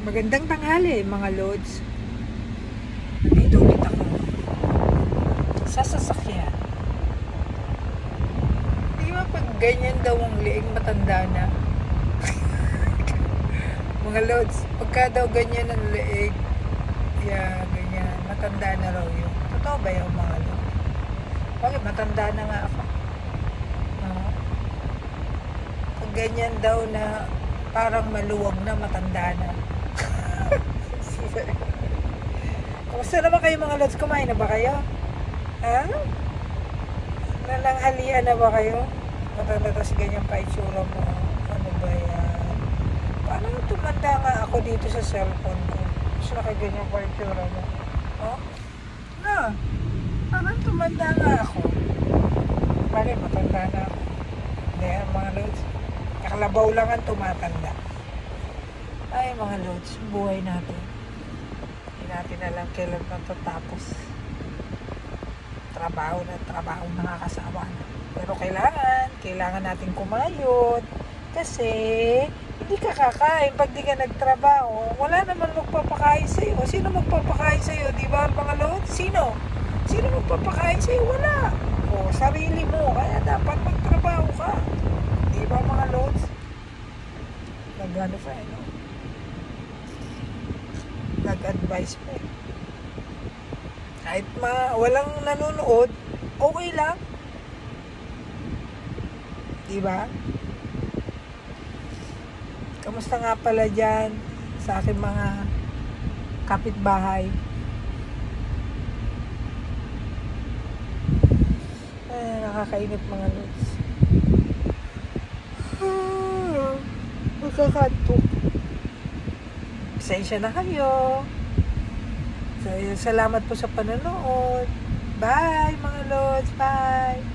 Magandang tanghali mga lods. Nandito ulit ako sa sasakyan. Di ba pag ganyan daw ang leeg, matanda na? Mga lods, pagka daw ganyan ang leeg, ganyan, matanda na raw yun. Totoo ba yung mga lods? Bakit matanda na nga ako? Pag ganyan daw na parang maluwag na, matanda na. Kumusta naman kayo mga lods? Kumain na ba kayo? Ha? Nalanghalian na ba kayo? Matanda kasi ganyan pa itsura mo. Ano ba yan? Paano tumanda nga ako dito sa cellphone ko? Gusto na ganyan pa itsura mo. Oh? Na? Paano tumanda nga ako? Bakit matanda na ako? Hindi mga lods. Nakalabaw lang ang tumatanda. Ay mga lods, buhay natin. Hindi natin alam kailan matatapos. Trabaho nakakasawa na. Pero kailangan natin kumayod. Kasi hindi ka kakain pag di ka nagtrabaho. Wala naman magpapakain sa'yo. Sino magpapakain sa'yo? Di ba mga lods? Sino magpapakain sa'yo? Wala. O, sarili mo. Kaya dapat magtrabaho ka. Di ba mga lods? Nagano pa no? Nag-advise po. Kahit walang nanonood, okay lang. Diba? Kamusta nga pala dyan sa aking mga kapitbahay? Nakakainip mga lods. Magkakantok. Pasensya na kayo. Salamat po sa panonood. Bye mga lods. Bye.